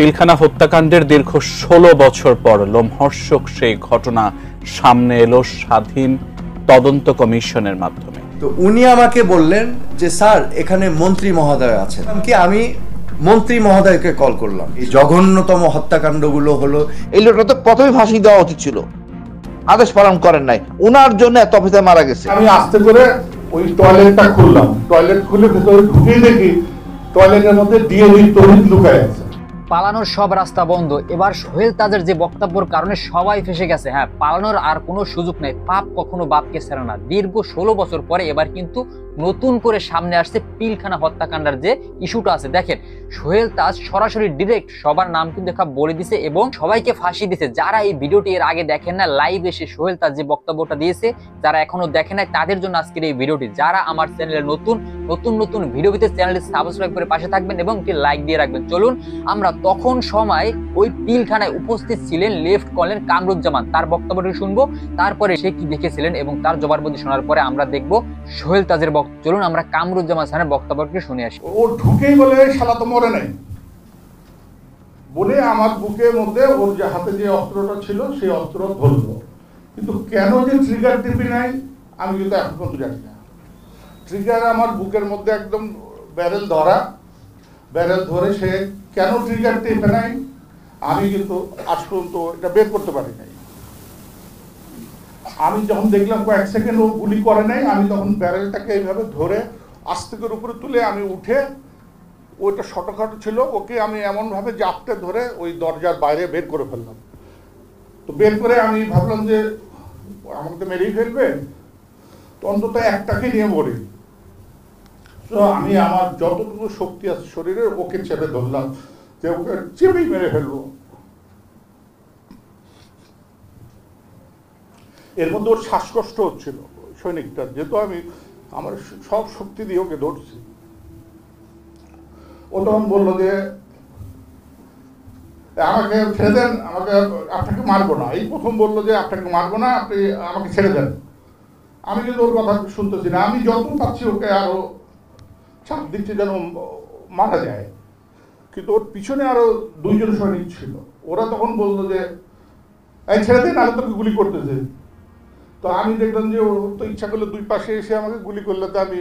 পিলখানা হত্যাকাণ্ডের দীর্ঘ ১৬ বছর পর লোমহর্ষক সেই ঘটনা সামনে এলো স্বাধীন তদন্ত কমিশনের মাধ্যমে। তো উনি আমাকে বললেন যে স্যার এখানে মন্ত্রী মহোদয় আছেন। আমি মন্ত্রী মহোদয়কে কল করলাম। এই জঘন্যতম হত্যাকাণ্ডগুলো হলো, এই লোকটা তো প্রথমে ফাঁসি দেওয়া উচিত ছিল, আদেশ পালন করেন নাই, ওনার জন্য এত অফিসার মারা গেছে। আমি আস্তে করে ওই টয়লেটটা খুললাম, টয়লেট খুলে ভেতরে ঢুকে দেখি টয়লেটের মধ্যে ডিএনএ তড়িৎ লুকায় আছে। পালানোর সব রাস্তা বন্ধ। এবার সোহেল তাজের যে বক্তব্যের কারণে সবাই ফেসে গেছে। হ্যাঁ, পালানোর আর কোনো সুযোগ নেই। পাপ কখনো বাপকে ছাড়ে না। দীর্ঘ 16 বছর পরে এবার কিন্তু নতুন করে সামনে আসছে পিলখানা হত্যাকাণ্ডের যে ইস্যুটা আছে। দেখেন, সোহেল তাজ সরাসরি ডিরেক্ট সবার নাম কিন্তু বলে দিছে এবং সবাইকে ফাঁসি দিছে। যারা এই ভিডিওটি এর আগে দেখেন না, লাইভ এসে সোহেল তাজ যে বক্তব্যটা দিয়েছে, যারা এখনো দেখেন নাই তাদের জন্য আজকের এই ভিডিওটি। যারা আমার চ্যানেলে নতুন ভিডিও পেতে চ্যানেলটি সাবস্ক্রাইব করে পাশে থাকবেন এবং একটি লাইক দিয়ে রাখবেন। চলুন আমরা তখন সময় ওই পিলখানায় উপস্থিত ছিলেন লেফট কর্নেল কামরুজ্জামান, তার বক্তব্যটি শুনবো, তারপরে সে কি দেখেছিলেন এবং তার জবানবন্দি শোনার পরে আমরা দেখবো সোহেল তাজের বক্তব্য। চলুন আমরা কামরুজ্জামান স্যারের বক্তব্যটি শুনে আসি। ও ঢুকেই বলে শালা তো মরে নাই বলে আমার বুকের মধ্যে ওর যে হাতে যে অস্ত্রটা ছিল সেই অস্ত্র ধরলো, কিন্তু কেন যে ট্রিগার টিপি নাই আমি কিন্তু এখন পর্যন্ত জানি না। ট্রিগার আমার বুকের মধ্যে একদম ব্যারেল ধরে সে কেন ট্রিগার টিপে নাই আমি কিন্তু আজ পর্যন্ত এটা বের করতে পারি নাই। আমি যখন দেখলাম কয়েক সেকেন্ড ও গুলি করে নাই, আমি তখন ব্যারেলটাকে এইভাবে ধরে আস্তে করে উপরে তুলে আমি উঠে, ওইটা শর্টকাট ছিল, ওকে আমি এমনভাবে জাপটে ধরে ওই দরজার বাইরে বের করে ফেললাম। তো বের করে আমি ভাবলাম যে আমাকে তো মেরেই ফেলবে, তো অন্তত একটাকে নিয়ে মরি। তো আমি আমার যতটুকু শক্তি আছে শরীরে ওকে চেপে ধরলাম যে ওকে চেপেই মেরে ফেলবো। এর মধ্যে ওর শ্বাসকষ্ট হচ্ছিল সৈনিকটার, যেহেতু আমি আমার সব শক্তি দিয়ে ওকে ধরছি। ও তখন বললো যে আমাকে ছেড়ে দেন, আপনাকে মারবো না। এই প্রথম বললো যে আপনাকে মারবো না, আপনি আমাকে ছেড়ে দেন। আমি কিন্তু ওর কথা শুনতেছি না, আমি যত পাচ্ছি ওকে আরো চাপ দিচ্ছি যেন মারা যায়, কিন্তু ওর পিছনে আরো 2 জন সৈনিক ছিল। ওরা তখন বললো যে এই ছেড়ে দেন, আরো তোকে গুলি করতেছে। তো আমি দেখলাম যে ও তো ইচ্ছা করলে 2 পাশে এসে আমাকে গুলি করলে তো আমি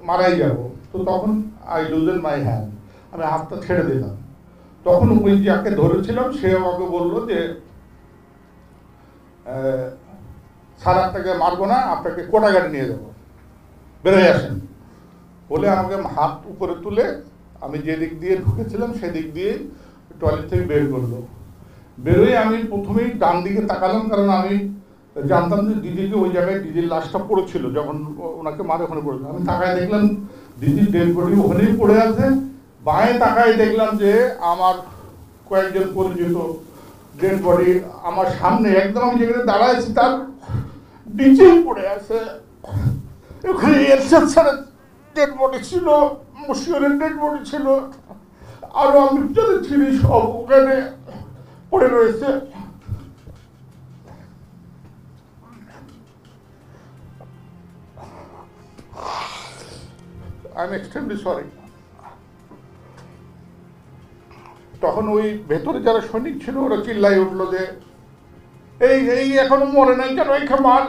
মারাই যাব। তো তখন আই লুজেন মাই হ্যান্ড, আমি হাতটা ছেড়ে দিলাম। তখন ওই যাকে ধরেছিলাম সে আমাকে বললো যে স্যার আপনাকে মারবো না, আপনাকে কোটাঘাটে নিয়ে যাবো, বেরোয় আসেন বলে আমাকে হাত উপরে তুলে আমি যে দিক দিয়ে ঢুকেছিলাম সেদিক দিয়ে টয়লেট থেকে বের করলো। বেরোয় আমি প্রথমেই ডান দিকে তাকালাম, কারণ আমি জানতাম যে দিদিকে ওই জায়গায় দিদির লাশটা পড়েছিল, যখন ওনাকে মারে ওখানে পড়েছিল। আমি তাকায় দেখলাম দিদির ডেড বডি ওখানেই পড়ে আছে। বাঁয়ে তাকায় দেখলাম যে আমার কয়েকজন পরিচিত ডেড বডি আমার সামনে একদম, আমি যেখানে দাঁড়াইছি তার নিচেই পড়ে আছে। ওখানে এরশাদ স্যারের ডেড বডি ছিল, মুশিয়রের ডেড বডি ছিল, আরো আমি যাদের ছিলি সব ওখানে পড়ে রয়েছে। I'm extremely sorry. তখন ওই ভেতরে যারা সৈনিক ছিল ওরা চিল্লাই উঠলো যে এই এখনো মরে নাই কেন, এখানে মার।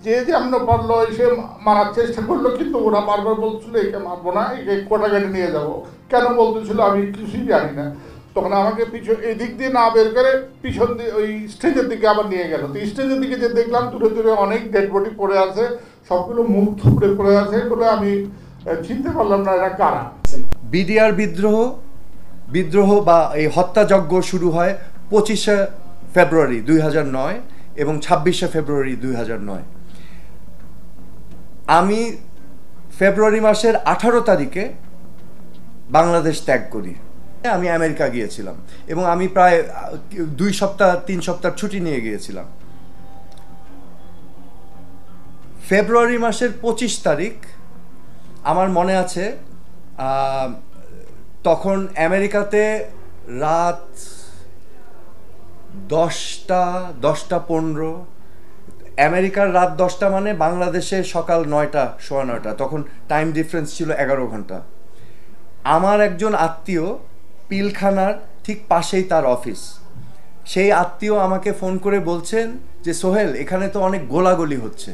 যে আমরা পারলো এসে মারার চেষ্টা করলো, কিন্তু ওরা বারবার বলছিল একে মারবো না, একে কোটাঘাটে নিয়ে যাবো। কেন বলতেছিল আমি কিছুই জানি না। তখন আমাকে এই দিক দিয়ে না বের করে পিছন দিয়ে ওই স্টেজের দিকে আবার নিয়ে গেল। তো স্টেজের দিকে যে দেখলাম দূরে অনেক ডেড বডি পড়ে আছে, সবগুলো মুখ থুবড়ে পড়ে আছে বলে আমি চিনতে পারলাম না এরা কারা। বিডিআর বিদ্রোহ বা এই হত্যাযজ্ঞ শুরু হয় 25শে ফেব্রুয়ারি 2009 এবং 26শে ফেব্রুয়ারি 2009। আমি ফেব্রুয়ারি মাসের 18 তারিখে বাংলাদেশ ত্যাগ করি। আমি আমেরিকা গিয়েছিলাম এবং আমি প্রায় 2-3 সপ্তাহ ছুটি নিয়ে গিয়েছিলাম। ফেব্রুয়ারি মাসের 25 তারিখ আমার মনে আছে, তখন আমেরিকাতে রাত 10টা 15, আমেরিকার রাত 10টা মানে বাংলাদেশে সকাল 9টা, সোয়া 9টা। তখন টাইম ডিফারেন্স ছিল 11 ঘন্টা। আমার একজন আত্মীয় পিলখানার ঠিক পাশেই তার অফিস, সেই আত্মীয় আমাকে ফোন করে বলছেন যে সোহেল এখানে তো অনেক গোলাগুলি হচ্ছে।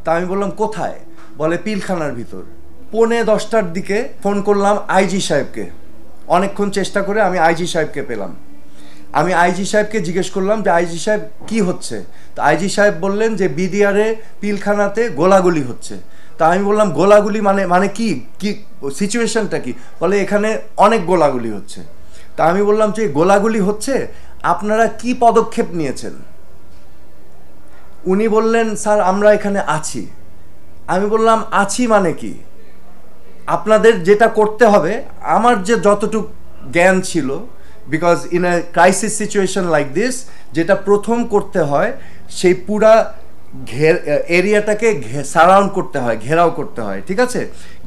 তা আমি বললাম কোথায়? বলে পিলখানার ভিতর। 9:45টার দিকে ফোন করলাম আইজি সাহেবকে, অনেকক্ষণ চেষ্টা করে আমি আইজি সাহেবকে পেলাম। আমি আইজি সাহেবকে জিজ্ঞেস করলাম যে আইজি সাহেব কি হচ্ছে? তো আইজি সাহেব বললেন যে বিডিআরে পিলখানাতে গোলাগুলি হচ্ছে। তা আমি বললাম গোলাগুলি মানে কি কি সিচুয়েশনটা কি? বলে এখানে অনেক গোলাগুলি হচ্ছে। তা আমি বললাম যে গোলাগুলি হচ্ছে, আপনারা কি পদক্ষেপ নিয়েছেন? উনি বললেন স্যার আমরা এখানে আছি। আমি বললাম আছি মানে কি? আপনাদের যেটা করতে হবে, আমার যে যতটুকু জ্ঞান ছিল, because in a crisis situation like this যেটা প্রথম করতে হয় সেই পুরা এরিয়াটাকে সারাউন্ড করতে হয়, ঘেরাও করতে হয়, ঠিক আছে?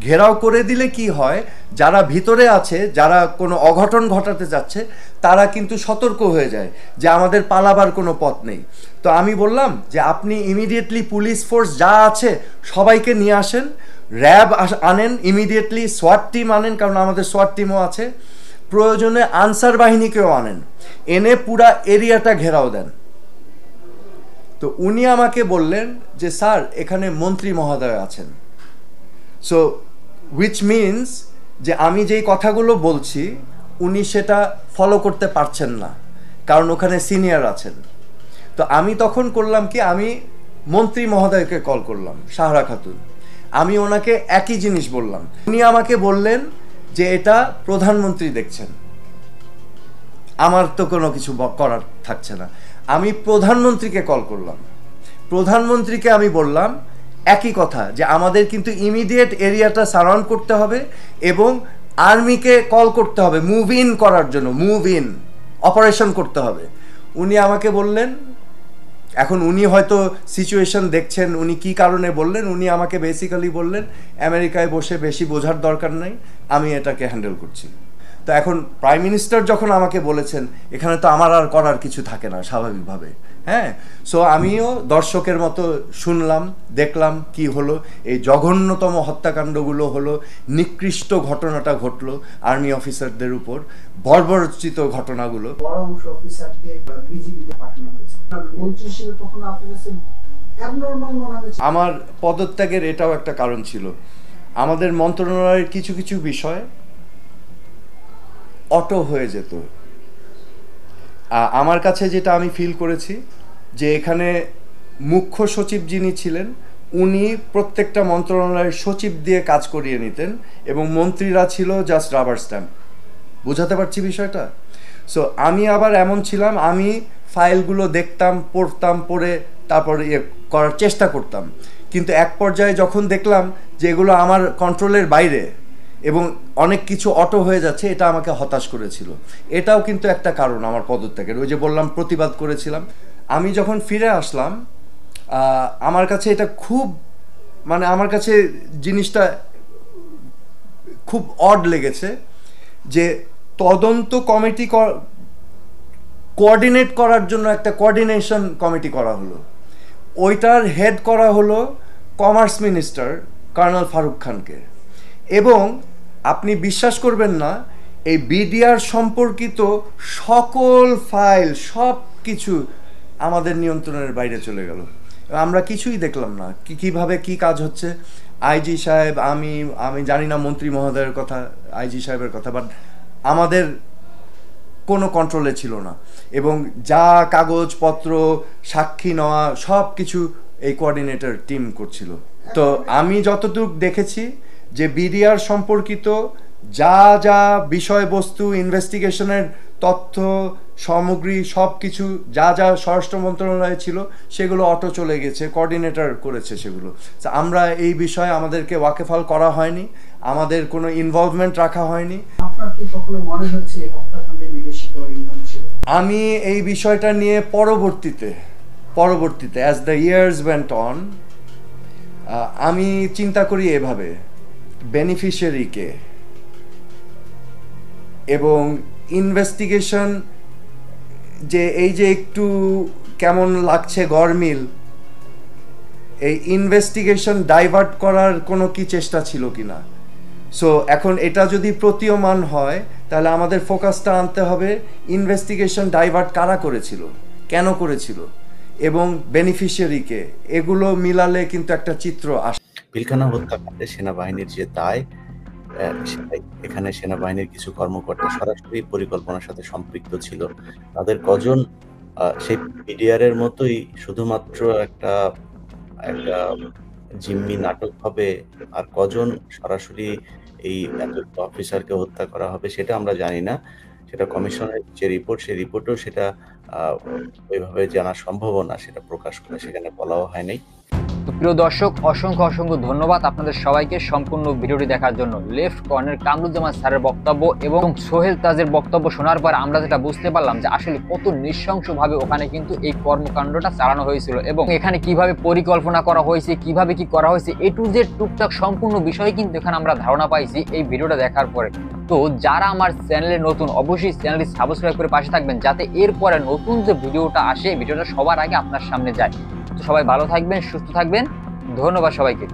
ঘেরাও করে দিলে কি হয়, যারা ভিতরে আছে, যারা কোনো অঘটন ঘটাতে যাচ্ছে, তারা কিন্তু সতর্ক হয়ে যায় যে আমাদের পালাবার কোনো পথ নেই। তো আমি বললাম যে আপনি ইমিডিয়েটলি পুলিশ ফোর্স যা আছে সবাইকে নিয়ে আসেন, র্যাব আনেন ইমিডিয়েটলি, সোয়াট টিম আনেন, কারণ আমাদের সোয়াট টিমও আছে, প্রয়োজনে আনসার বাহিনীকেও আনেন, এনে পুরা এরিয়াটা ঘেরাও দেন। তো উনি আমাকে বললেন যে স্যার এখানে মন্ত্রী মহোদয় আছেন। সো উইচ মিনস যে আমি যেই কথাগুলো বলছি উনি সেটা ফলো করতে পারছেন না, কারণ ওখানে সিনিয়র আছেন। তো আমি তখন করলাম কি, আমি মন্ত্রী মহোদয়কে কল করলাম, সাহারা খাতুন। আমি ওনাকে একই জিনিস বললাম। উনি আমাকে বললেন যে এটা প্রধানমন্ত্রী দেখছেন, আমার তো কোনো কিছু করার থাকছে না। আমি প্রধানমন্ত্রীকে কল করলাম, প্রধানমন্ত্রীকে আমি বললাম একই কথা, যে আমাদের কিন্তু ইমিডিয়েট এরিয়াটা সারাউন্ড করতে হবে এবং আর্মিকে কল করতে হবে মুভ ইন করার জন্য, মুভ ইন অপারেশন করতে হবে। উনি আমাকে বললেন, এখন উনি হয়তো সিচুয়েশন দেখছেন, উনি কি কারণে বললেন, উনি আমাকে বেসিক্যালি বললেন আমেরিকায় বসে বেশি বোঝার দরকার নাই, আমি এটাকে হ্যান্ডেল করছি। তো এখন প্রাইম মিনিস্টার যখন আমাকে বলেছেন, এখানে তো আমার আর করার কিছু থাকে না স্বাভাবিকভাবে, হ্যাঁ। সো আমিও দর্শকের মতো শুনলাম, দেখলাম কি হলো, এই জঘন্যতম হত্যাকাণ্ডগুলো হলো, নিকৃষ্ট ঘটনাটা ঘটলো আর্মি অফিসারদের উপর, বর্বরচিত ঘটনাগুলো। বড় অংশ অফিসারকে বিজিবিতে পাঠানো হয়েছে। মন্ত্রী হিসেবে তখন আপনার কাছে অ্যাবনরমাল মনে হয়েছে? আমার পদত্যাগের এটাও একটা কারণ ছিল। আমাদের মন্ত্রণালয়ের কিছু কিছু বিষয় অটো হয়ে যেত। আমার কাছে যেটা আমি ফিল করেছি যে এখানে মুখ্য সচিব যিনি ছিলেন উনি প্রত্যেকটা মন্ত্রণালয়ের সচিব দিয়ে কাজ করিয়ে নিতেন এবং মন্ত্রীরা ছিল জাস্ট রাবার স্ট্যাম্প। বোঝাতে পারছি বিষয়টা? সো আমি আবার এমন ছিলাম, আমি ফাইলগুলো দেখতাম, পড়তাম, পড়ে তারপর করার চেষ্টা করতাম, কিন্তু এক পর্যায়ে যখন দেখলাম যে এগুলো আমার কন্ট্রোলের বাইরে এবং অনেক কিছু অটো হয়ে যাচ্ছে, এটা আমাকে হতাশ করেছিল। এটাও কিন্তু একটা কারণ আমার পদত্যাগের। ওই যে বললাম প্রতিবাদ করেছিলাম। আমি যখন ফিরে আসলাম, আমার কাছে এটা খুব আমার কাছে জিনিসটা খুব অড লেগেছে যে তদন্ত কমিটি কোঅর্ডিনেট করার জন্য একটা কোঅর্ডিনেশন কমিটি করা হলো, ওইটার হেড করা হলো কমার্স মিনিস্টার কর্নেল ফারুক খানকে। এবং আপনি বিশ্বাস করবেন না, এই বিডিআর সম্পর্কিত সকল ফাইল সব কিছু আমাদের নিয়ন্ত্রণের বাইরে চলে গেল। আমরা কিছুই দেখলাম না কিভাবে কি কাজ হচ্ছে। আইজি সাহেব, আমি জানি না মন্ত্রী মহোদয়ের কথা, আইজি সাহেবের কথা, বাট আমাদের কোনো কন্ট্রোলে ছিল না। এবং যা কাগজপত্র, সাক্ষী নেওয়া সব কিছু এই কোঅর্ডিনেটর টিম করছিল। তো আমি যতটুকু দেখেছি যে বিডিআর সম্পর্কিত যা যা বিষয়বস্তু, ইনভেস্টিগেশনের তথ্য সামগ্রী সব কিছু যা যা স্বরাষ্ট্র মন্ত্রণালয়ে ছিল সেগুলো অটো চলে গেছে, কোঅর্ডিনেটর করেছে সেগুলো। আমরা এই বিষয়ে আমাদেরকে ওয়াকেফাল করা হয়নি, আমাদের কোনো ইনভলভমেন্ট রাখা হয়নি। আপনার কি কখনো মনে হচ্ছে হত্যাকাণ্ডের নির্দেশিত ইন্ধন ছিল? আমি এই বিষয়টা নিয়ে পরবর্তীতে as the years went on, আমি চিন্তা করি এভাবে, বেনিফিশিয়ারিকে এবং ইনভেস্টিগেশন যে এই যে একটু কেমন লাগছে গরমিল, এই ইনভেস্টিগেশন ডাইভার্ট করার কোনো কি চেষ্টা ছিল কিনা, সো এখন এটা যদি প্রতীয়মান হয় তাহলে আমাদের ফোকাসটা আনতে হবে ইনভেস্টিগেশন ডাইভার্ট কারা করেছিল, কেন করেছিল এবং বেনিফিশিয়ারিকে, এগুলো মিলালে কিন্তু একটা চিত্র আসে। পিলখানা হত্যাকাণ্ডে সেনাবাহিনীর যে দায়, এখানে সেনাবাহিনীর কিছু কর্মকর্তা সরাসরি পরিকল্পনার সাথে সম্পৃক্ত ছিল। তাদের কজন সেই পিডিআর এর মতোই শুধুমাত্র একটা জিম্মি নাটক হবে, আর কজন সরাসরি এই অফিসারকে হত্যা করা হবে সেটা আমরা জানি না। সেটা কমিশনের যে রিপোর্ট, সেই রিপোর্টেও সেটা ওইভাবে জানা সম্ভব না, সেটা প্রকাশ করে সেখানে বলাও হয়নি। তো প্রিয় দর্শক, অসংখ্য অসংখ্য ধন্যবাদ আপনাদের সবাইকে সম্পূর্ণ ভিডিওটি দেখার জন্য। লেফট কর্নার কামরুজ্জামান স্যারের বক্তব্য এবং সোহেল তাজের বক্তব্য শোনার পর আমরা যেটা বুঝতে পারলাম যে আসলে কত নৃশংসভাবে ওখানে কিন্তু এই কর্মকাণ্ডটা চালানো হয়েছিল এবং এখানে কিভাবে পরিকল্পনা করা হয়েছে, কিভাবে কি করা হয়েছে, এ টু জেড টুকটাক সম্পূর্ণ বিষয় কিন্তু এখানে আমরা ধারণা পাইছি এই ভিডিওটা দেখার পরে। তো যারা আমার চ্যানেলে নতুন, অবশ্যই চ্যানেলটি সাবস্ক্রাইব করে পাশে থাকবেন যাতে এরপরে নতুন যে ভিডিওটা আসে ভিডিওটা সবার আগে আপনার সামনে যায়। তো সবাই ভালো থাকবেন, সুস্থ থাকবেন, ধন্যবাদ সবাইকে।